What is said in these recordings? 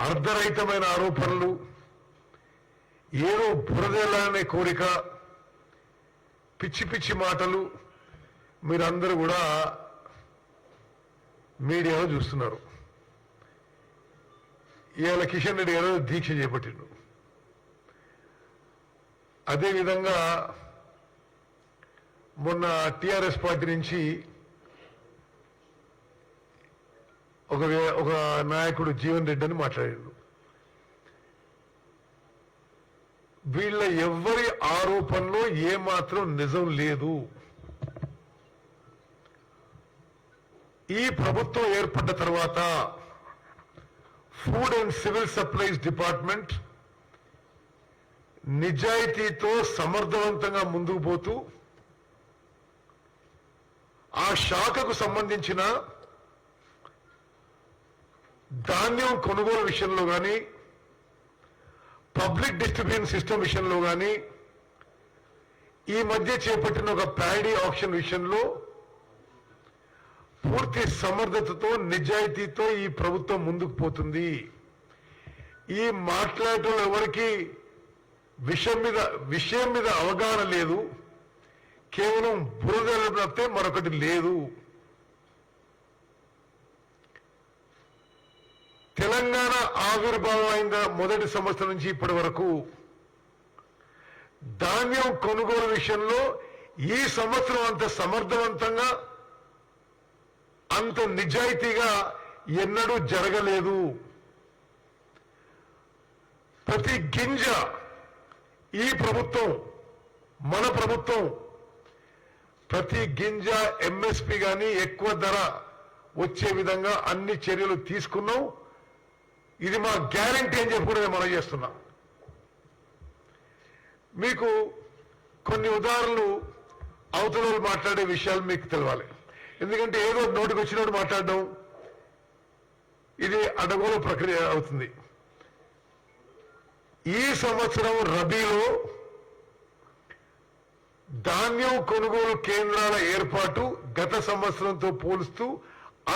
అర్ధరహితమైన ఆరోపణలు, ఏదో బురదెలానే కోరిక, పిచ్చి పిచ్చి మాటలు మీరందరూ కూడా మీడియాలో చూస్తున్నారు. ఇవాళ కిషన్ రెడ్డి గారు దీక్ష చేపట్టిండు. అదేవిధంగా మొన్న టిఆర్ఎస్ పార్టీ నుంచి ఒక నాయకుడు జీవన్ రెడ్డి అని మాట్లాడాడు. వీళ్ళ ఎవ్వరి ఆరోపణలో ఏమాత్రం నిజం లేదు. ఈ ప్రభుత్వం ఏర్పడ్డ తర్వాత food and civil supplies department నిజాయితీతో సమర్థవంతంగా ముందుకు పోతూ ఆ శాఖకు సంబంధించిన ధాన్యం కొనుగోలు విషయంలో కానీ, పబ్లిక్ డిస్ట్రిబ్యూషన్ సిస్టమ్ విషయంలో కానీ, ఈ మధ్య చేపట్టిన ఒక ప్యాడీ ఆక్షన్ విషయంలో పూర్తి సమర్థతతో నిజాయితీతో ఈ ప్రభుత్వం ముందుకు పోతుంది. ఈ మాట్లాడటం ఎవరికి విషయం మీద అవగాహన లేదు. కేవలం బురద తప్పితే మరొకటి లేదు. తెలంగాణ ఆవిర్భావం అయిన మొదటి సంవత్సరం నుంచి ఇప్పటి వరకు ధాన్యం కొనుగోలు విషయంలో ఈ సంవత్సరం అంత సమర్థవంతంగా, అంత నిజాయితీగా ఎన్నడూ జరగలేదు. ప్రతి గింజ ఈ ప్రభుత్వం, మన ప్రభుత్వం ప్రతి గింజ ఎంఎస్పి కానీ ఎక్కువ ధర వచ్చే విధంగా అన్ని చర్యలు తీసుకున్నాం. ఇది మా గ్యారంటీ అని చెప్పి కూడా మనం చేస్తున్నాం. మీకు కొన్ని ఉదాహరణలు అవతల మాట్లాడే విషయాలు మీకు తెలవాలి. ఎందుకంటే ఏదో నోటికి వచ్చినట్టు మాట్లాడడం ఇది అడగోలు ప్రక్రియ అవుతుంది. ఈ సంవత్సరం రబీలో ధాన్యం కొనుగోలు కేంద్రాల ఏర్పాటు గత సంవత్సరంతో పోలుస్తూ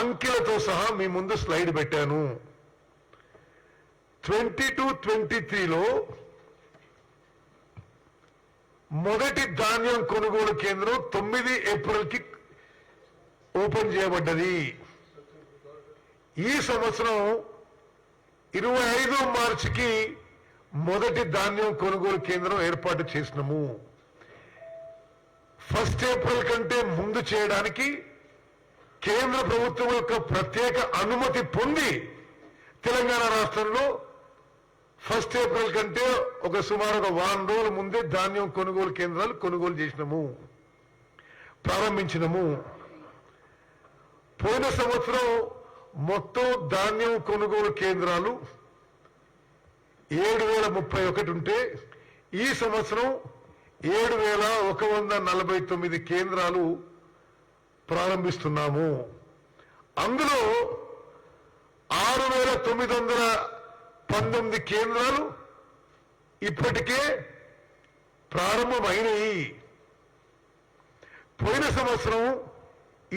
అంకెలతో సహా మీ ముందు స్లైడ్ పెట్టాను. 22-23లో మొదటి ధాన్యం కొనుగోలు కేంద్రం 9 ఏప్రిల్కి ఓపెన్ చేయబడ్డది. ఈ సంవత్సరం 25 మార్చికి మొదటి ధాన్యం కొనుగోలు కేంద్రం ఏర్పాటు చేసినాము. 1 ఏప్రిల్ కంటే ముందు చేయడానికి కేంద్ర ప్రభుత్వం యొక్క ప్రత్యేక అనుమతి పొంది తెలంగాణ రాష్ట్రంలో 1 ఏప్రిల్ కంటే సుమారు ఒక 1 రోజుల ముందే ధాన్యం కొనుగోలు కేంద్రాలు కొనుగోలు చేసినాము, ప్రారంభించినము. పోయిన సంవత్సరం మొత్తం ధాన్యం కొనుగోలు కేంద్రాలు 7031 ఉంటే ఈ సంవత్సరం 7149 కేంద్రాలు ప్రారంభిస్తున్నాము. అందులో 6919 కేంద్రాలు ఇప్పటికే ప్రారంభమైనవి. పోయిన సంవత్సరం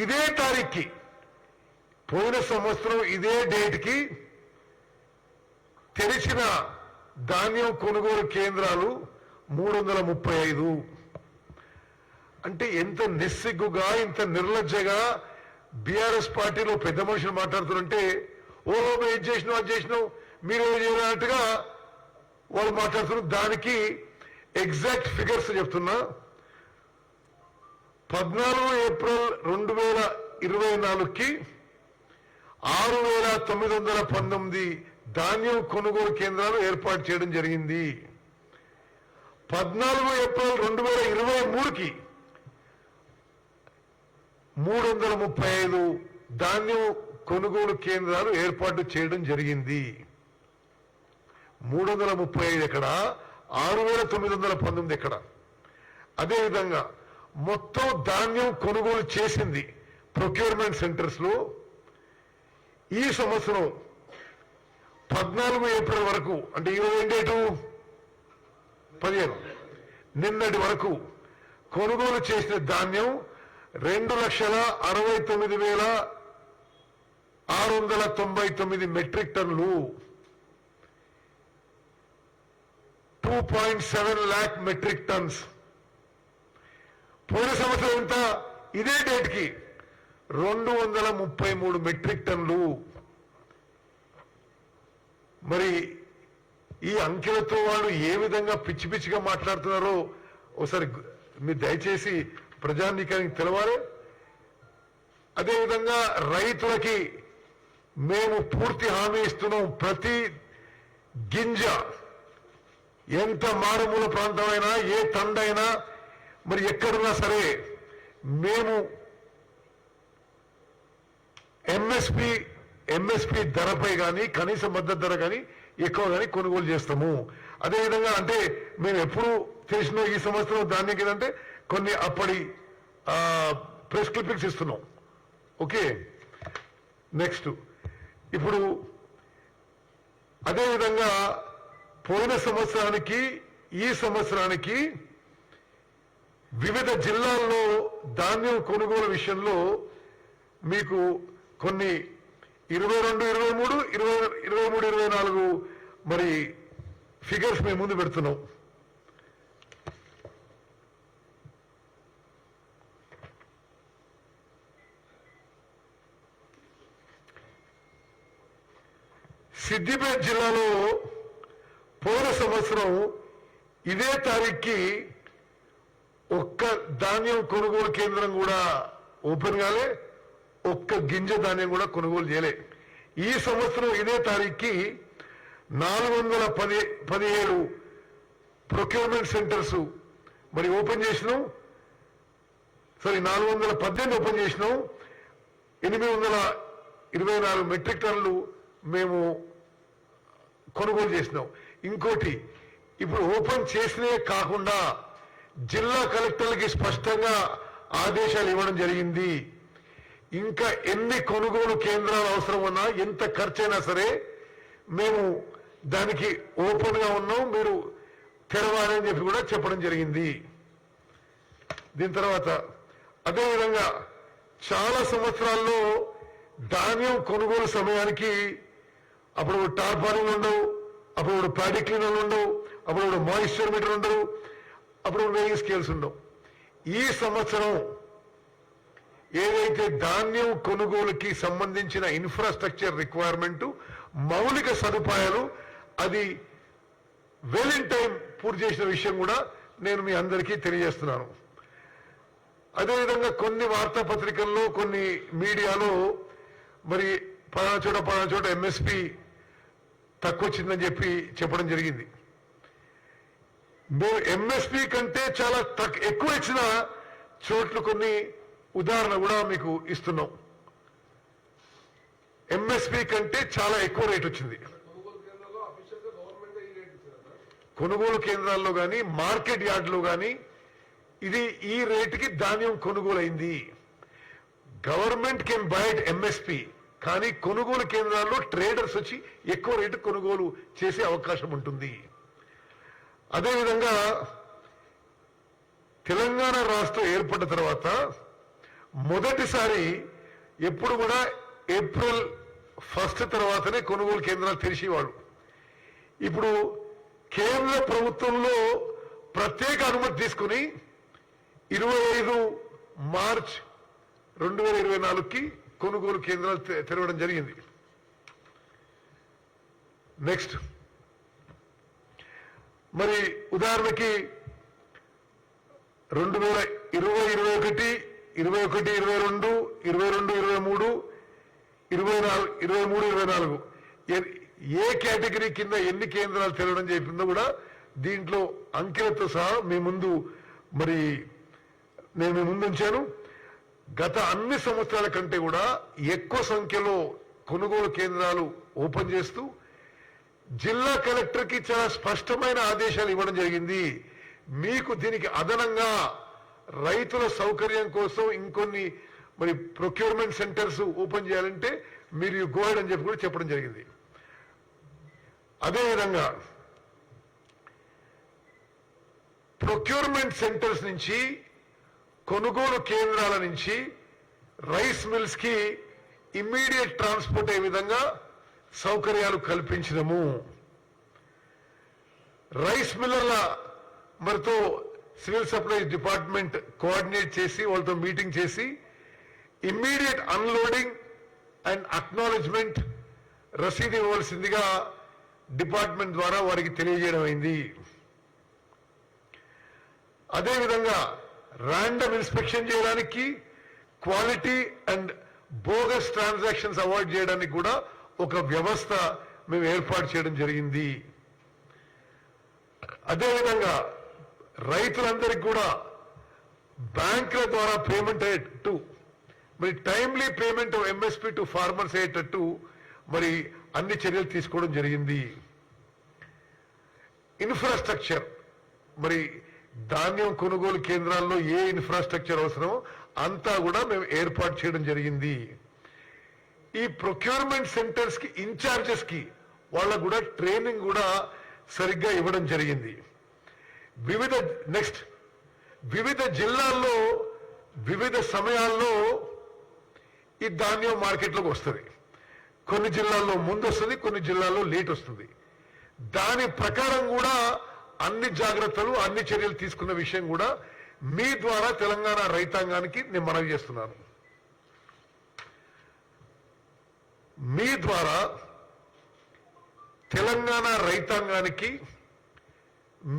ఇదే తారీఖుకి, పోయిన సంవత్సరం ఇదే డేట్కి తెరిచిన ధాన్యం కొనుగోలు కేంద్రాలు 335. అంటే ఎంత నిస్సిగ్గుగా, ఇంత నిర్లజ్జగా బీఆర్ఎస్ పార్టీలో పెద్ద మనుషులు మాట్లాడుతుంటే, ఓహో మేము ఇది చేసినాం అది చేసినాం మీరు చేయనట్టుగా వాళ్ళు మాట్లాడుతున్నారు. దానికి ఎగ్జాక్ట్ ఫిగర్స్ చెప్తున్నా. 14 ఏప్రిల్ 2024కి 6919 ధాన్యం కొనుగోలు కేంద్రాలు ఏర్పాటు చేయడం జరిగింది. 14 ఏప్రిల్ 2023కి 335 ధాన్యం కొనుగోలు కేంద్రాలు ఏర్పాటు చేయడం జరిగింది. 335 ఎక్కడ, 6919 ఎక్కడ? అదేవిధంగా మొత్తం ధాన్యం కొనుగోలు చేసింది ప్రొక్యూర్మెంట్ సెంటర్స్ లో ఈ సంవత్సరం 14 ఏప్రిల్ వరకు, అంటే ఈరోజు ఏం డేటు 15, నిన్నటి వరకు కొనుగోలు చేసిన ధాన్యం 2,69,699 మెట్రిక్ టన్నులు. 2.7 lakh మెట్రిక్ టన్స్. పోయిన సంవత్సరం ఎంత? ఇదే డేట్కి 233 మెట్రిక్ టన్లు. మరి ఈ అంకెలతో వాళ్ళు ఏ విధంగా పిచ్చి పిచ్చిగా మాట్లాడుతున్నారో ఒకసారి మీరు దయచేసి ప్రజానీకానికి తెలవాలి. అదేవిధంగా రైతులకి మేము పూర్తి హామీ ఇస్తున్నాం. ప్రతి గింజ ఎంత మారుమూల ప్రాంతమైనా, ఏ తండైనా, మరి ఎక్కడున్నా సరే మేము ఎంఎస్పి ధరపై కానీ, కనీస మద్దతు ధర కానీ ఎక్కువ కానీ కొనుగోలు చేస్తాము. అదేవిధంగా అంటే మేము ఎప్పుడు చేసిన ఈ సంవత్సరం ధాన్యం కిందంటే కొన్ని అప్పటి ప్రెస్ క్లిప్పింగ్స్ ఇస్తున్నాం. ఓకే, నెక్స్ట్ ఇప్పుడు అదేవిధంగా పోయిన సంవత్సరానికి ఈ సంవత్సరానికి వివిధ జిల్లాల్లో ధాన్యం కొనుగోలు విషయంలో మీకు కొన్ని 22, 23, 24 మరి ఫిగర్స్ మేము ముందు పెడుతున్నాం. సిద్దిపేట జిల్లాలో పోయిన సంవత్సరం ఇదే తారీఖుకి ఒక్క ధాన్యం కొనుగోలు కేంద్రం కూడా ఓపెన్ కాలే, ఒక్క గింజ ధాన్యం కూడా కొనుగోలు చేయలే. ఈ సంవత్సరం ఇదే తారీఖుకి 417 ప్రొక్యూర్మెంట్ సెంటర్స్ మరి ఓపెన్ చేసినాం. 418 ఓపెన్ చేసినాం. 824 మెట్రిక్ టన్నులు మేము కొనుగోలు చేసినాం. ఇంకోటి, ఇప్పుడు ఓపెన్ చేసినే కాకుండా జిల్లా కలెక్టర్లకి స్పష్టంగా ఆదేశాలు ఇవ్వడం జరిగింది. ఇంకా ఎన్ని కొనుగోలు కేంద్రాలు అవసరం ఉన్నా, ఎంత ఖర్చైనా సరే మేము దానికి ఓపెన్ గా ఉన్నాం, మీరు తెరవాలని చెప్పి కూడా చెప్పడం జరిగింది. దీని తర్వాత అదేవిధంగా చాలా సంవత్సరాల్లో ధాన్యం కొనుగోలు సమయానికి అప్పుడు టార్పాలిన్లు ఉండవు, అప్పుడు ప్యాడీ క్లీనర్లు ఉండవు, అప్పుడు మాయిశ్చర్ మీటర్ ఉండవు, అప్పుడు వెయింగ్ స్కేల్స్ ఉండవు. ఈ సంవత్సరం ఏదైతే ధాన్యం కొనుగోలుకి సంబంధించిన ఇన్ఫ్రాస్ట్రక్చర్ రిక్వైర్మెంట్, మౌలిక సదుపాయాలు అది వెల్ ఇన్ టైం పూర్తి చేసిన విషయం కూడా నేను మీ అందరికీ తెలియజేస్తున్నాను. అదేవిధంగా కొన్ని వార్తాపత్రికల్లో, కొన్ని మీడియాలో మరి పలానా చోట ఎంఎస్పి తక్కువ వచ్చిందని చెప్పి చెప్పడం జరిగింది. మేము ఎంఎస్పి కంటే చాలా ఎక్కువ ఇచ్చిన చోట్లు కొన్ని ఉదాహరణ కూడా మీకు ఇస్తున్నాం. ఎంఎస్పి కంటే చాలా ఎక్కువ రేట్ వచ్చింది. కొనుగోలు కేంద్రాల్లో కానీ, మార్కెట్ యార్డ్లో కానీ ఇది ఈ రేటుకి ధాన్యం కొనుగోలు అయింది. Government can buy it MSP, కానీ కొనుగోలు కేంద్రాల్లో ట్రేడర్స్ వచ్చి ఎక్కువ రేటు కొనుగోలు చేసే అవకాశం ఉంటుంది. అదేవిధంగా తెలంగాణ రాష్ట్రం ఏర్పడిన తర్వాత మొదటిసారి ఎప్పుడు కూడా ఏప్రిల్ 1 తర్వాతనే కొనుగోలు కేంద్రాలు తెరిచేవాళ్ళు. ఇప్పుడు కేంద్ర ప్రభుత్వంలో ప్రత్యేక అనుమతి తీసుకుని 25 మార్చ్ 2024కి కొనుగోలు కేంద్రాలు తెరవడం జరిగింది. నెక్స్ట్ మరి ఉదాహరణకి 2020, 21, 22, 23, 24 ఏ కేటగిరీ కింద ఎన్ని కేంద్రాలు తెరవడం చెప్పిందో కూడా దీంట్లో అంకెలతో సహా నేను మీ ముందు ఉంచాను. గత అన్ని సంవత్సరాల కంటే కూడా ఎక్కువ సంఖ్యలో కొనుగోలు కేంద్రాలు ఓపెన్ చేస్తూ జిల్లా కలెక్టర్కి చాలా స్పష్టమైన ఆదేశాలు ఇవ్వడం జరిగింది. మీకు దీనికి అదనంగా రైతుల సౌకర్యం కోసం ఇంకొన్ని ప్రొక్యూర్మెంట్ సెంటర్స్ ఓపెన్ చేయాలంటే మీరు గో అహెడ్ అని చెప్పి కూడా చెప్పడం జరిగింది. అదేవిధంగా ప్రొక్యూర్మెంట్ సెంటర్స్ నుంచి, కొనుగోలు కేంద్రాల నుంచి రైస్ మిల్స్ కి ఇమ్మీడియట్ ట్రాన్స్పోర్ట్ అయ్యే విధంగా సౌకర్యాలు కల్పించడము. రైస్ మిల్లర్ల మరితో సివిల్ సప్లైస్ డిపార్ట్మెంట్ కోఆర్డినేట్ చేసి వాళ్ళతో మీటింగ్ చేసి ఇమ్మీడియట్ అన్లోడింగ్ అండ్ అక్నాలెడ్జ్మెంట్ రసీదు ఇవ్వవలసిందిగా డిపార్ట్మెంట్ ద్వారా వారికి తెలియజేయడం అయింది. అదేవిధంగా ర్యాండమ్ ఇన్స్పెక్షన్ చేయడానికి, quality and bogus transactions avoid చేయడానికి కూడా ఒక వ్యవస్థ మేము ఏర్పాటు చేయడం జరిగింది. అదేవిధంగా రైతులందరికీ కూడా బ్యాంకుల ద్వారా పేమెంట్ అయ్యేటట్టు, మరి timely payment of MSP to farmers అయ్యేటట్టు మరి అన్ని చర్యలు తీసుకోవడం జరిగింది. ఇన్ఫ్రాస్ట్రక్చర్, మరి ధాన్యం కొనుగోలు కేంద్రాల్లో ఏ ఇన్ఫ్రాస్ట్రక్చర్ అవసరమో అంతా కూడా మేము ఏర్పాటు చేయడం జరిగింది. ఈ ప్రొక్యూర్మెంట్ సెంటర్స్ కి ఇన్ఛార్జెస్ కి వాళ్ళకు కూడా ట్రైనింగ్ కూడా సరిగ్గా ఇవ్వడం జరిగింది. వివిధ జిల్లాల్లో వివిధ సమయాల్లో ఈ ధాన్యం మార్కెట్లోకి వస్తుంది. కొన్ని జిల్లాల్లో ముందు వస్తుంది, కొన్ని జిల్లాల్లో లేట్ వస్తుంది. దాని ప్రకారం కూడా అన్ని జాగ్రత్తలు, అన్ని చర్యలు తీసుకున్న విషయం కూడా మీ ద్వారా తెలంగాణ రైతాంగానికి నేను మనవి చేస్తున్నాను. మీ ద్వారా తెలంగాణ రైతాంగానికి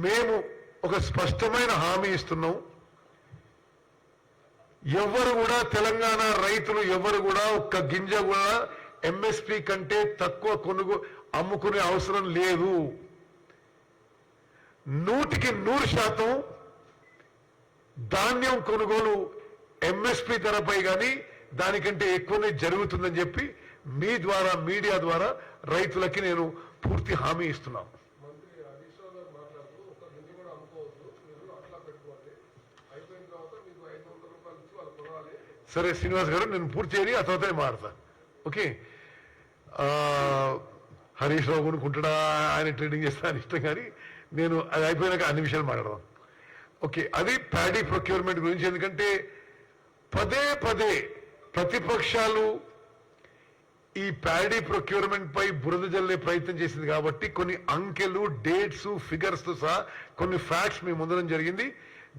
మేము ఒక స్పష్టమైన హామీ ఇస్తున్నాం. ఎవరు కూడా తెలంగాణ రైతులు ఎవరు కూడా ఒక్క గింజ కూడా ఎంఎస్పీ కంటే తక్కువ అమ్ముకునే అవసరం లేదు. 100% ధాన్యం కొనుగోలు ఎంఎస్పీ ధరపై కానీ దానికంటే ఎక్కువనే జరుగుతుందని చెప్పి మీ ద్వారా, మీడియా ద్వారా రైతులకి నేను పూర్తి హామీ ఇస్తున్నాను. సరే శ్రీనివాస్ గారు, నేను పూర్తి చేయాలి, ఆ తర్వాతనే మాడతా. ఓకే, హరీష్ రావు కొనుక్కుంటాడా, ఆయన ట్రేడింగ్ చేస్తా అని ఇష్టం, కానీ నేను అది అయిపోయినాక అన్ని విషయాలు మాట్లాడదాం. ఓకే, అది ప్యాడీ ప్రొక్యూర్మెంట్ గురించి. ఎందుకంటే పదే ప్రతిపక్షాలు ఈ ప్యాడీ ప్రొక్యూర్మెంట్ పై బురద జల్లే ప్రయత్నం చేసింది కాబట్టి కొన్ని అంకెలు, డేట్స్, ఫిగర్స్ తో సహా కొన్ని ఫ్యాక్ట్స్ మేము ముందడం జరిగింది.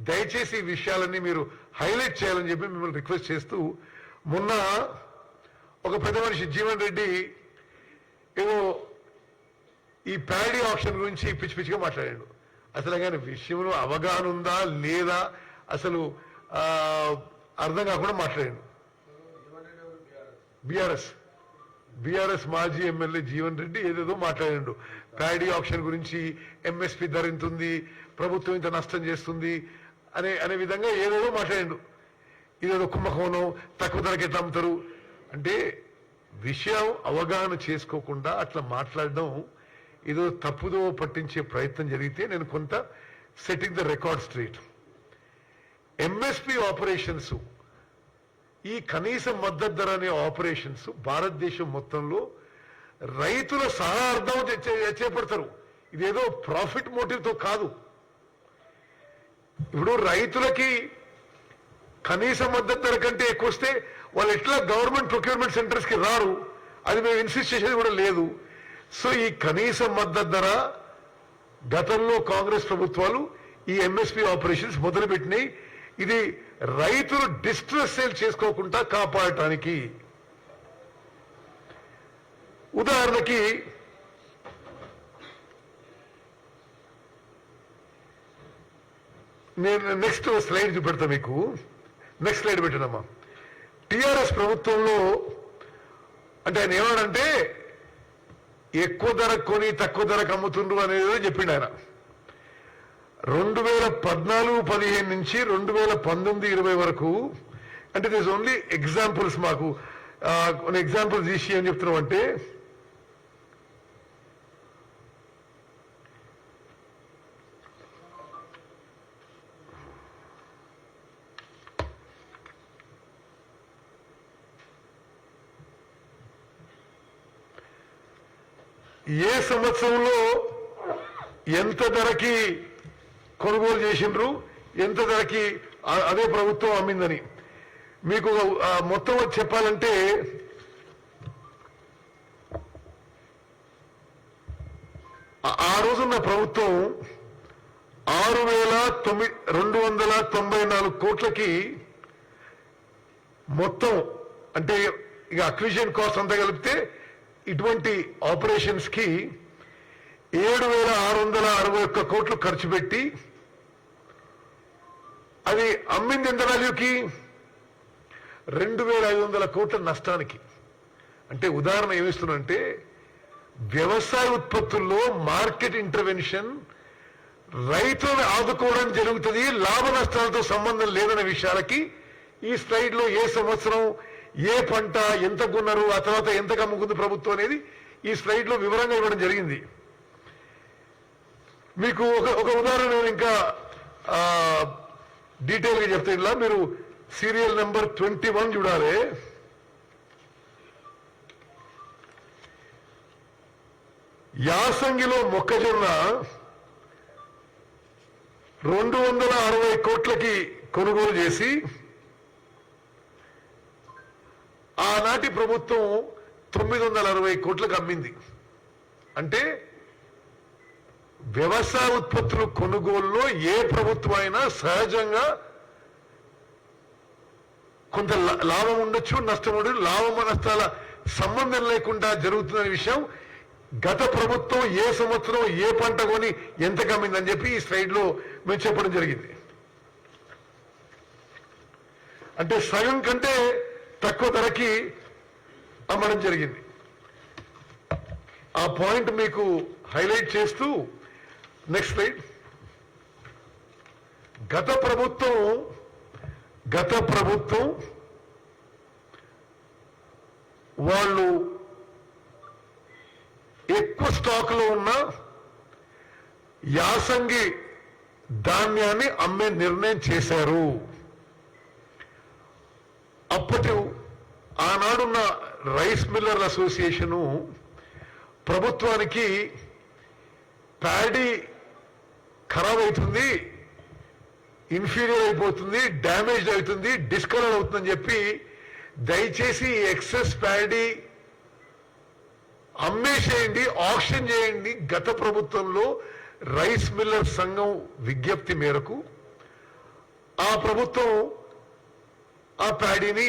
దయచేసి ఈ విషయాలన్నీ మీరు హైలైట్ చేయాలని చెప్పి మిమ్మల్ని రిక్వెస్ట్ చేస్తూ, మొన్న ఒక పెద్ద మనిషి జీవన్ రెడ్డి ఏదో ఈ ప్యాడీ ఆప్షన్ గురించి పిచ్చి పిచ్చిగా మాట్లాడాడు. అసలు కానీ విషయంలో అవగాహన ఉందా లేదా అసలు అర్థం కాకుండా మాట్లాడాడు. బీఆర్ఎస్ మాజీ ఎమ్మెల్యే జీవన్ రెడ్డి ఏదేదో మాట్లాడాడు. ప్యాడీ ఆప్షన్ గురించి, ఎంఎస్పీ ధర ఇంత ఉంది, ప్రభుత్వం ఇంత నష్టం చేస్తుంది అనే విధంగా ఏదేదో మాట్లాడాడు. ఇదేదో కుంభకోణం, తక్కువ ధరకి ఎట్లా అమ్ముతారు అంటే విషయం అవగాహన చేసుకోకుండా అట్లా మాట్లాడడం ఏదో తప్పుదో పట్టించే ప్రయత్నం జరిగితే నేను కొంత setting the record street. MSP operations, ఈ కనీస మద్దతు ధర అనే ఆపరేషన్స్ భారతదేశం మొత్తంలో రైతుల సహా అర్థం చేపడతారు. ఇదేదో ప్రాఫిట్ మోటివ్ తో కాదు. ఇప్పుడు రైతులకి కనీస మద్దతు ధర కంటే ఎక్కువ వస్తే వాళ్ళు ఎట్లా గవర్నమెంట్ ప్రొక్యూర్మెంట్ సెంటర్స్ కి రారు. అది మేము ఇన్సిస్ట్ చేసేది కూడా లేదు. సో ఈ కనీస మద్దతు ధర గతంలో కాంగ్రెస్ ప్రభుత్వాలు ఈ ఎంఎస్పీ ఆపరేషన్స్ మొదలుపెట్టినాయి. ఇది రైతులు డిస్ట్రెస్ సేల్ చేసుకోకుండా కాపాడటానికి. ఉదాహరణకి నేను నెక్స్ట్ స్లైడ్ చూపెడతా మీకు. Next slide పెట్టినమ్మా. టిఆర్ఎస్ ప్రభుత్వంలో అంటే ఆయన ఏమన్నాడంటే ఎక్కువ ధరకు కొని తక్కువ ధరకు అమ్ముతుండ్రు అనేది చెప్పిండు ఆయన. 2014-15 నుంచి 2019-20 వరకు, అంటే దిస్ ఓన్లీ ఎగ్జాంపుల్స్. మాకు కొన్ని ఎగ్జాంపుల్స్ తీసి ఏం చెప్తున్నాం అంటే, ఏ సంవత్సరంలో ఎంత ధరకి కొనుగోలు చేసిండ్రు, ఎంత ధరకి అదే ప్రభుత్వం అమ్మిందని మీకు మొత్తం చెప్పాలంటే ఆ రోజున్న ప్రభుత్వం 6,294 కోట్లకి మొత్తం, అంటే ఇక అక్విజిషన్ కాస్ట్ అంతా కలిపితే ఇటువంటి ఆపరేషన్స్ కి 7,661 కోట్లు ఖర్చు పెట్టి అది అమ్మింది ఎంత వాల్యూకి? 2,500 కోట్ల నష్టానికి. అంటే ఉదాహరణ ఏమిస్తున్నంటే వ్యవసాయ ఉత్పత్తుల్లో మార్కెట్ ఇంటర్వెన్షన్ రైతులను ఆదుకోవడం జరుగుతుంది, లాభ నష్టాలతో సంబంధం లేదనే విషయాలకి ఈ స్లైడ్ లో ఏ సంవత్సరం ఏ పంట ఎంత కొన్నారు, ఆ తర్వాత ఎంత అమ్ముకుంది ప్రభుత్వం అనేది ఈ స్లైడ్ లో వివరంగా ఇవ్వడం జరిగింది. మీకు ఒక ఉదాహరణ నేను ఇంకా డీటెయిల్ గా చెప్తే, ఇలా మీరు సీరియల్ నెంబర్ 21 చూడాలి. యాసంగిలో మొక్కజొన్న 260 కోట్లకి కొనుగోలు చేసి ఆనాటి ప్రభుత్వం 960 కోట్లకు అమ్మింది. అంటే వ్యవసాయ ఉత్పత్తుల కొనుగోలులో ఏ ప్రభుత్వం అయినా సహజంగా కొంత లాభం ఉండొచ్చు, నష్టం ఉండదు. లాభం నష్టాల సంబంధం లేకుండా జరుగుతుందనే విషయం గత ప్రభుత్వం ఏ సంవత్సరం ఏ పంట కొని ఎంత కమ్మిందని చెప్పి ఈ స్లైడ్ లో మేము చెప్పడం జరిగింది. అంటే సగం కంటే తక్కువ ధరకి అమ్మడం జరిగింది. ఆ పాయింట్ మీకు హైలైట్ చేస్తూ నెక్స్ట్ స్లైడ్. గత ప్రభుత్వం వాళ్ళు ఎక్కువ స్టాక్ లో ఉన్న యాసంగి ధాన్యాన్ని అమ్మే నిర్ణయం చేశారు. ఆనాడున్న రైస్ మిల్లర్ల అసోసియేషను ప్రభుత్వానికి ప్యాడీ ఖరాబ్ అవుతుంది, ఇన్ఫీరియర్ అయిపోతుంది, డ్యామేజ్ అవుతుంది, డిస్కలర్ అవుతుందని చెప్పి దయచేసి ఎక్సెస్ ప్యాడీ అమ్మేసేయండి, ఆక్షన్ చేయండి. గత ప్రభుత్వంలో రైస్ మిల్లర్ సంఘం విజ్ఞప్తి మేరకు ఆ ప్రభుత్వం ఆ ప్యాడీని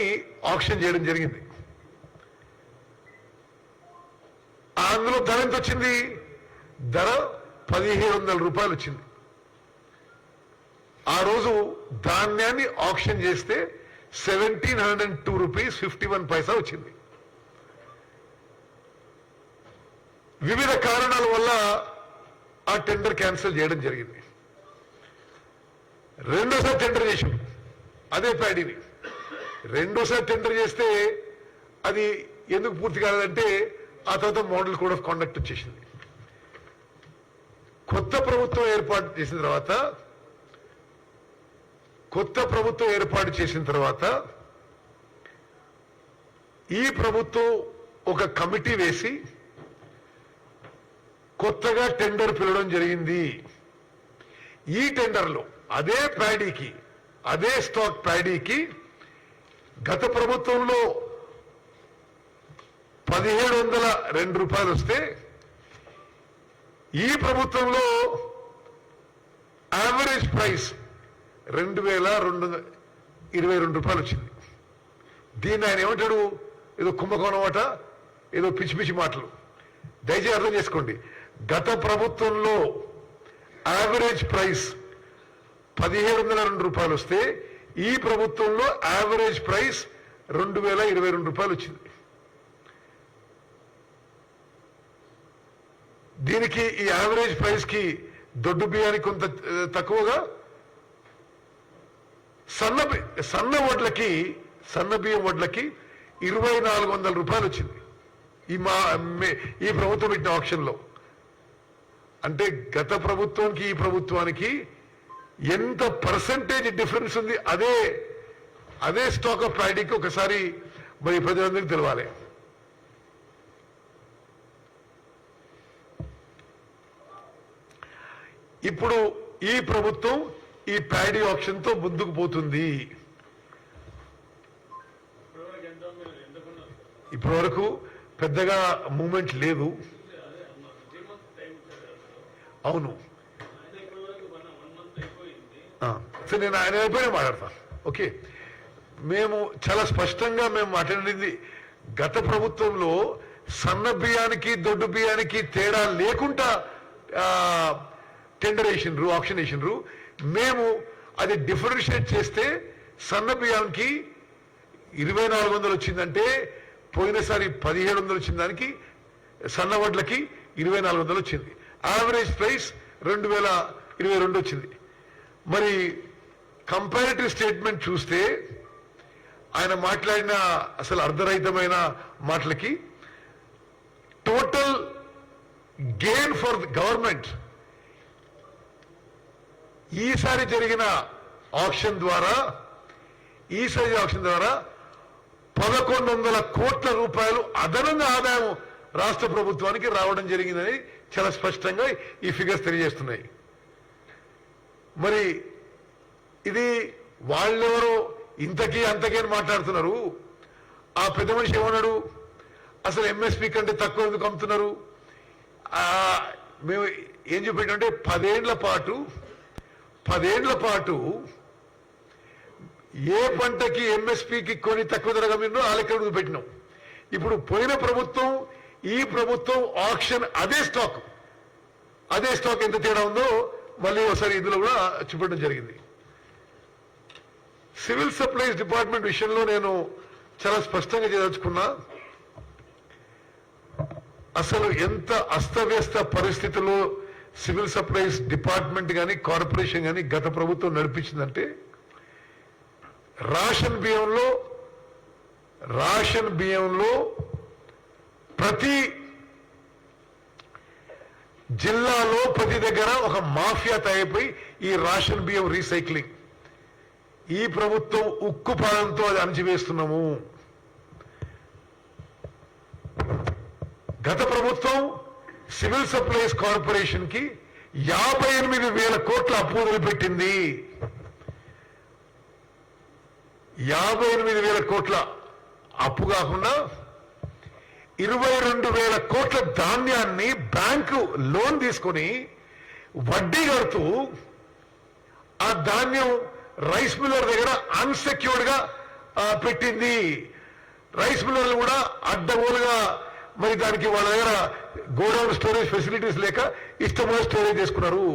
ఆక్షన్ చేయడం జరిగింది. అందులో ధర ఎంత వచ్చింది? ధర 1,700 రూపాయలు వచ్చింది. ఆ రోజు ధాన్యాన్ని ఆక్షన్ చేస్తే 1,702 రూపీస్ 51 పైసా వచ్చింది. వివిధ కారణాల వల్ల ఆ టెండర్ క్యాన్సిల్ చేయడం జరిగింది. రెండోసారి టెండర్ చేసాం అదే ప్యాడీని. రెండోసారి టెండర్ చేస్తే అది ఎందుకు పూర్తి కాలేదంటే ఆ తర్వాత మోడల్ కోడ్ ఆఫ్ కాండక్ట్ వచ్చేసింది. కొత్త ప్రభుత్వం ఏర్పాటు చేసిన తర్వాత ఈ ప్రభుత్వం ఒక కమిటీ వేసి కొత్తగా టెండర్ పిలవడం జరిగింది. ఈ టెండర్లో అదే ప్యాడీకి, అదే స్టాక్ ప్యాడీకి గత ప్రభుత్వంలో 1,702 రూపాయలు వస్తే ఈ ప్రభుత్వంలో యావరేజ్ ప్రైస్ 2,222 రూపాయలు వచ్చింది. దీన్ని ఆయన ఏమంటాడు? ఏదో కుంభకోణం అట, ఏదో పిచ్చి పిచ్చి మాటలు. దయచేసి అర్థం చేసుకోండి. గత ప్రభుత్వంలో యావరేజ్ ప్రైస్ 1,702 రూపాయలు వస్తే ఈ ప్రభుత్వంలో యావరేజ్ ప్రైస్ 2,022 రూపాయలు వచ్చింది. దీనికి ఈ యావరేజ్ ప్రైస్ కి దొడ్డు బియ్యానికి కొంత తక్కువగా, సన్న బియ్యం వడ్లకి 2,400 రూపాయలు వచ్చింది ఈ ప్రభుత్వం పెట్టిన ఆప్షన్ లో. అంటే గత ప్రభుత్వానికి ఈ ప్రభుత్వానికి ఎంత పర్సంటేజ్ డిఫరెన్స్ ఉంది. అదే స్టాక్ ఆఫ్ ప్యాడీకి ఒకసారి మరి ప్రజలందరికీ తెలవాలి. ఇప్పుడు ఈ ప్రభుత్వం ఈ ప్యాడీ ఆప్షన్ తో ముందుకు పోతుంది. ఇప్పటి వరకు పెద్దగా మూమెంట్ లేదు. అవును సరే, నేను ఆయన అయిపోయినా మాట్లాడతాను. ఓకే, మేము చాలా స్పష్టంగా మేము మాట్లాడింది గత ప్రభుత్వంలో సన్న బియ్యానికి దొడ్డు బియ్యానికి తేడా లేకుండా టెండర్ వేసిండ్రు, ఆప్షన్ వేసిండ్రు. మేము అది డిఫరెన్షియేట్ చేస్తే సన్న బియ్యానికి 2400 వచ్చిందంటే పోయినసారి 1700 వచ్చిన దానికి సన్న వడ్లకి 2400 వచ్చింది. యావరేజ్ ప్రైస్ 2022 వచ్చింది. మరి కంపారిటివ్ స్టేట్మెంట్ చూస్తే ఆయన మాట్లాడిన అసలు అర్ధరహితమైన మాటలకి టోటల్ గెయిన్ ఫర్ గవర్నమెంట్ ఈసారి జరిగిన ఆక్షన్ ద్వారా 1100 కోట్ల రూపాయలు అదనంగా ఆదాయం రాష్ట్ర ప్రభుత్వానికి రావడం జరిగిందని చాలా స్పష్టంగా ఈ ఫిగర్స్ తెలియజేస్తున్నాయి. మరి ఇది వాళ్ళెవరో ఇంతకీ అంతకీ అని మాట్లాడుతున్నారు. ఆ పెద్ద మనిషి ఏమన్నాడు, అసలు ఎంఎస్పీ కంటే తక్కువ ఎందుకు అమ్ముతున్నారు? మేము ఏం చెప్పామంటే 10 ఏళ్ల పాటు ఏ పంటకి ఎంఎస్పీకి కొని తక్కువ ధరగా మీరు ఆ లెక్క పెట్టినాం. ఇప్పుడు పోయిన ప్రభుత్వం ఈ ప్రభుత్వం ఆక్షన్ అదే స్టాక్ ఎంత తేడా ఉందో మళ్ళీ ఒకసారి ఇందులో కూడా చూపడం జరిగింది. సివిల్ సప్లైస్ డిపార్ట్మెంట్ విషయంలో నేను చాలా స్పష్టంగా చేయదలుచుకున్నా. అసలు ఎంత అస్తవ్యస్త పరిస్థితుల్లో సివిల్ సప్లైస్ డిపార్ట్మెంట్ కానీ కార్పొరేషన్ కానీ గత ప్రభుత్వం నడిపించిందంటే రేషన్ బియ్యంలో ప్రతి జిల్లాలో ప్రతి దగ్గర ఒక మాఫియా తయారైపోయి ఈ రేషన్ బియ్యం రీసైక్లింగ్ ఈ ప్రభుత్వం ఉక్కు పాదంతో అది అణచివేస్తున్నాము. గత ప్రభుత్వం సివిల్ సప్లైస్ కార్పొరేషన్ కి 58,000 కోట్ల అప్పు వదిలిపెట్టింది. 58,000 కోట్ల అప్పు కాకుండా 22,000 కోట్ల ధాన్యాన్ని బ్యాంకు లోన్ తీసుకొని వడ్డీ కడుతూ ఆ ధాన్యం రైస్ మిల్లర్ దగ్గర అన్సెక్యూర్డ్ గా పెట్టింది. రైస్ మిల్లర్లు కూడా అడ్డగోలుగా మరి దానికి వాళ్ళ దగ్గర గోడౌన్ స్టోరేజ్ ఫెసిలిటీస్ లేక ఇష్టమైన స్టోరేజ్ చేసుకున్నారు.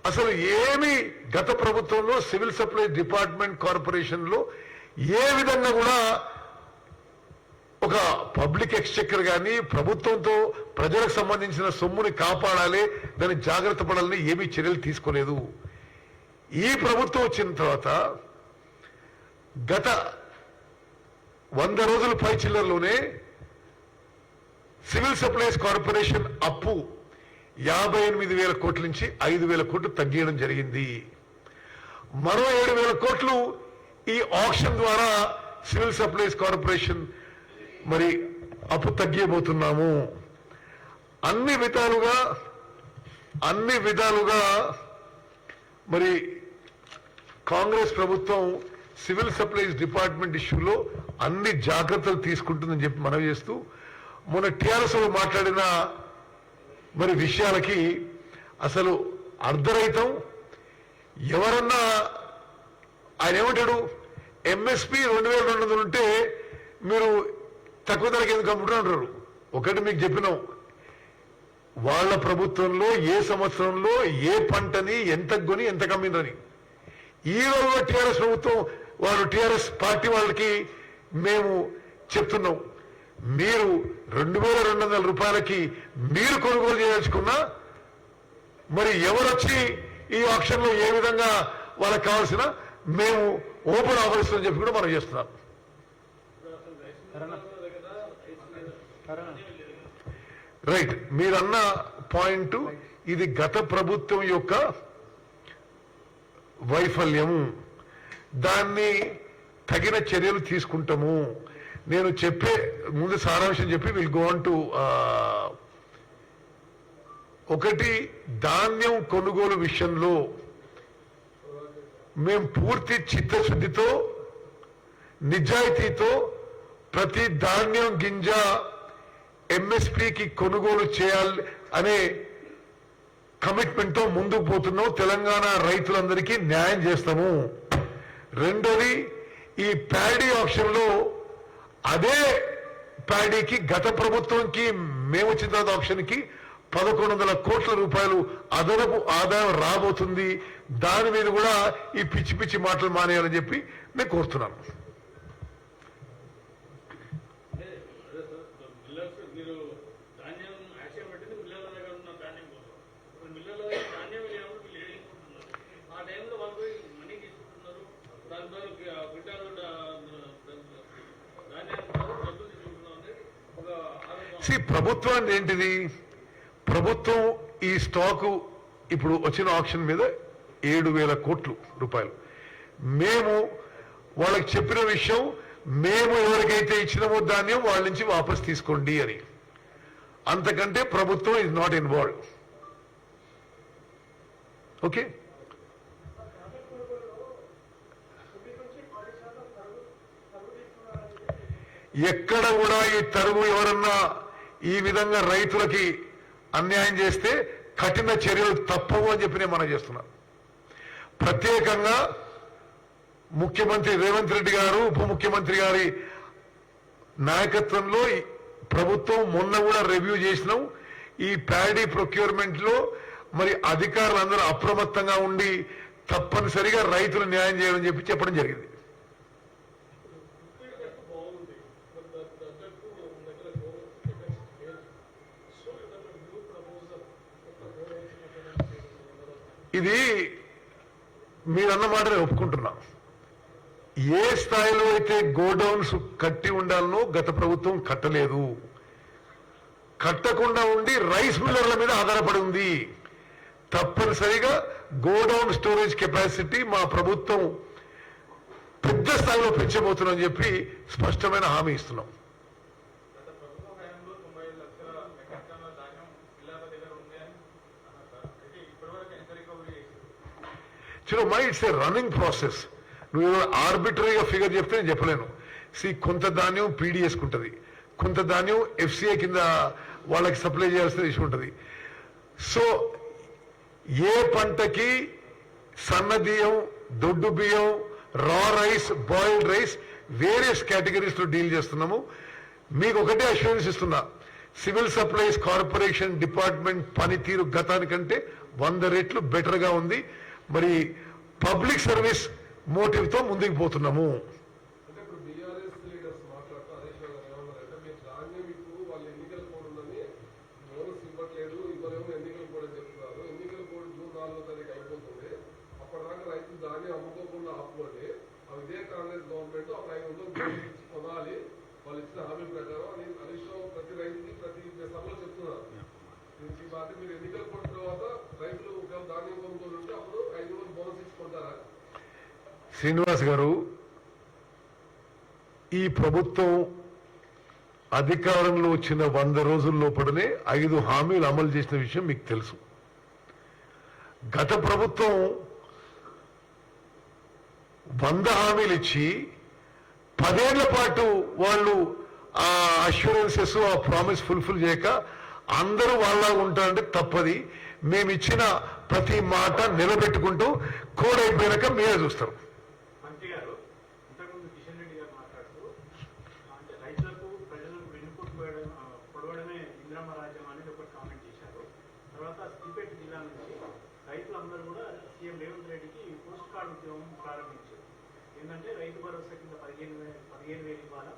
అసలు ఏమి గత ప్రభుత్వంలో సివిల్ సప్లై డిపార్ట్మెంట్ కార్పొరేషన్ లో ఏ విధంగా కూడా ఒక పబ్లిక్ ఎక్స్చెక్కర్ కానీ ప్రభుత్వంతో ప్రజలకు సంబంధించిన సొమ్ముని కాపాడాలి, దాన్ని జాగ్రత్త పడాలని ఏమీ చర్యలు తీసుకోలేదు. ఈ ప్రభుత్వం వచ్చిన తర్వాత గత 100 రోజుల పై చిల్లరలోనే సివిల్ సప్లైస్ కార్పొరేషన్ అప్పు 58,000 కోట్ల నుంచి 5,000 కోట్లు తగ్గించడం జరిగింది. మరో 7,000 కోట్లు ఈ ఆక్షన్ ద్వారా సివిల్ సప్లైస్ కార్పొరేషన్ మరి అప్పు తగ్గిపోతున్నాము. అన్ని విధాలుగా మరి కాంగ్రెస్ ప్రభుత్వం సివిల్ సప్లైస్ డిపార్ట్మెంట్ ఇష్యూలో అన్ని జాగ్రత్తలు తీసుకుంటుందని చెప్పి మనవి చేస్తూ మొన్న టీఆర్ఎస్ మాట్లాడిన మరి విషయాలకి అసలు అర్ధరహితం. ఎవరన్నా ఆయన ఏమంటాడు, ఎంఎస్పీ 2,200 ఉంటే మీరు తక్కువ ధరకి ఎందుకు అమ్ముకుంటున్నారు? ఒకటి మీకు చెప్పినాం, వాళ్ళ ప్రభుత్వంలో ఏ సంవత్సరంలో ఏ పంటని ఎంత కొని ఎంత కమ్మినని. ఈ రోజు టీఆర్ఎస్ ప్రభుత్వం వాళ్ళు టీఆర్ఎస్ పార్టీ వాళ్ళకి మేము చెప్తున్నాం, మీరు 2,200 రూపాయలకి మీరు కొనుగోలు చేయదలుచుకున్నా మరి ఎవరొచ్చి ఈ ఆక్షన్ లో ఏ విధంగా వాళ్ళకి కావాల్సిన మేము ఓపెన్ ఆఫర్ ఇస్తామని చెప్పి కూడా మనం చేస్తున్నాం. రైట్, మీరన్న పాయింట్ ఇది గత ప్రభుత్వం యొక్క వైఫల్యం, దాన్ని తగిన చర్యలు తీసుకుంటాము. నేను చెప్పే ముందు సారాంశం చెప్పి విల్ గో ఆన్ టు ఒకటి, ధాన్యం కొనుగోలు విషయంలో మేము పూర్తి చిత్తశుద్ధితో నిజాయితీతో ప్రతి ధాన్యం గింజ ఎంఎస్పీకి కొనుగోలు చేయాలి అనే కమిట్మెంట్ తో ముందుకు పోతున్నాం. తెలంగాణ రైతులందరికీ న్యాయం చేస్తాము. రెండోది, ఈ ప్యాడీ ఆప్షన్ లో అదే ప్యాడీకి గత ప్రభుత్వంకి మేము వచ్చిన తర్వాత ఆప్షన్ కి 1100 కోట్ల రూపాయలు అదనపు ఆదాయం రాబోతుంది. దాని మీద కూడా ఈ పిచ్చి పిచ్చి మాటలు మానేయాలని చెప్పి నేను కోరుతున్నాను. ప్రభుత్వాన్ని ఏంటిది, ప్రభుత్వం ఈ స్టాకు ఇప్పుడు వచ్చిన ఆప్షన్ మీద 7,000 కోట్ల రూపాయలు. మేము వాళ్ళకి చెప్పిన విషయం, మేము ఎవరికైతే ఇచ్చినామో ధాన్యం వాళ్ళ నుంచి వాపస్ తీసుకోండి అని. అంతకంటే ప్రభుత్వం ఇస్ నాట్ ఇన్వాల్వ్డ్. ఓకే, ఎక్కడ కూడా ఈ తరుగు ఎవరన్నా ఈ విధంగా రైతులకి అన్యాయం చేస్తే కఠిన చర్యలు తప్పవు అని చెప్పి నేను మనం చేస్తున్నాను. ప్రత్యేకంగా ముఖ్యమంత్రి రేవంత్ రెడ్డి గారు, ఉప ముఖ్యమంత్రి గారి నాయకత్వంలో ప్రభుత్వం మొన్న కూడా రివ్యూ చేసినాం. ఈ ప్యాడీ ప్రొక్యూర్మెంట్ లో మరి అధికారులందరూ అప్రమత్తంగా ఉండి తప్పనిసరిగా రైతులు న్యాయం చేయాలని చెప్పి చెప్పడం జరిగింది. ఇది మీరన్న మాట నేను ఒప్పుకుంటున్నా. ఏ స్థాయిలో అయితే గోడౌన్స్ కట్టి ఉండాలనో గత ప్రభుత్వం కట్టలేదు. కట్టకుండా ఉండి రైస్ మిల్లర్ల మీద ఆధారపడి ఉంది. తప్పనిసరిగా గోడౌన్ స్టోరేజ్ కెపాసిటీ మా ప్రభుత్వం పెద్ద స్థాయిలో పెంచబోతుందని చెప్పి స్పష్టమైన హామీ ఇస్తున్నాం. It's a running process. నువ్వు ఆర్బిటరీగా ఫిగర్ చెప్తే నేను చెప్పలేను. కొంత ధాన్యం పీడీఎస్కుంటుంది, కొంత ధాన్యం ఎఫ్సిఐ కింద వాళ్ళకి సప్లై చేయాల్సిన ఇష్యూ ఉంటుంది. సో ఏ పంటకి సన్న బియ్యం, దొడ్డు బియ్యం, రా rice, boiled rice various categories లో డీల్ చేస్తున్నాము. మీకు ఒకటే అష్యూరెన్స్ ఇస్తున్నా, సివిల్ సప్లైస్ కార్పొరేషన్ డిపార్ట్మెంట్ పనితీరు గతానికంటే 100 రెట్లు బెటర్ గా ఉంది. మరి పబ్లిక్ సర్వీస్ మోటివ్ తో ముందుకు పోతున్నాము. శ్రీనివాస్ గారు, ఈ ప్రభుత్వం అధికారంలో వచ్చిన 100 రోజుల లోపలనే 5 హామీలు అమలు చేసిన విషయం మీకు తెలుసు. గత ప్రభుత్వం 100 హామీలు ఇచ్చి 10 ఏళ్ల పాటు వాళ్ళు ఆ అష్యూరెన్సెస్, ఆ ప్రామిస్ ఫుల్ఫిల్ చేయక అందరూ వాళ్ళ ఉంటారంటే తప్పది. మేము ఇచ్చిన ప్రతి మాట నిలబెట్టుకుంటూ కోడ్ అయిపోయినాక మీరే చూస్తారు. రైతులందరూ కూడా సీఎం రేవంత్ రెడ్డికి పోస్ట్ కార్డు ఉద్యమం ప్రారంభించారు. ఏంటంటే రైతు భరోసా కింద 15,000 ఇవ్వాలా,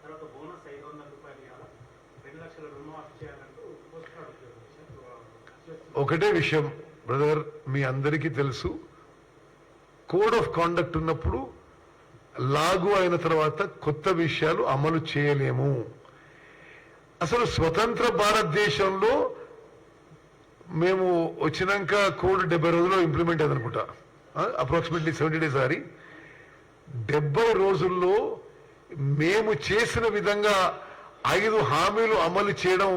తర్వాత బోనస్ 500 రూపాయలు ఇవ్వాలా, 2 లక్షల రుణమాఫీ చేయాలంటూ పోస్ట్ కార్డు ఉద్యమం చేశారు. ఒకటే విషయం బ్రదర్, మీ అందరికీ తెలుసు, కోడ్ ఆఫ్ కాండక్ట్ ఉన్నప్పుడు లాగు అయిన తర్వాత కొత్త విషయాలు అమలు చేయలేము. అసలు స్వతంత్ర భారతదేశంలో మేము వచ్చినాక కోడ్ 70 రోజుల్లో ఇంప్లిమెంట్ అయింది అనుకుంటా, అప్రాక్సిమేట్లీ 70 days. 70 రోజుల్లో మేము చేసిన విధంగా 5 హామీలు అమలు చేయడం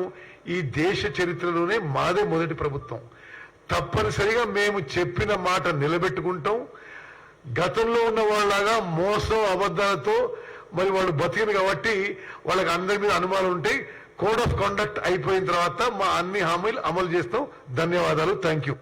ఈ దేశ చరిత్రలోనే మాదే మొదటి ప్రభుత్వం. తప్పనిసరిగా మేము చెప్పిన మాట నిలబెట్టుకుంటాం. గతంలో ఉన్న వాళ్ళలాగా మోసం, అబద్ధాలతో మరి వాళ్ళు బతికిన కాబట్టి వాళ్ళకి అందరి మీద అనుమానం ఉంటాయి. కోడ్ ఆఫ్ కాండక్ట్ అయిపోయిన తర్వాత మా అన్ని హామీలు అమలు చేస్తాం. ధన్యవాదాలు. Thank you.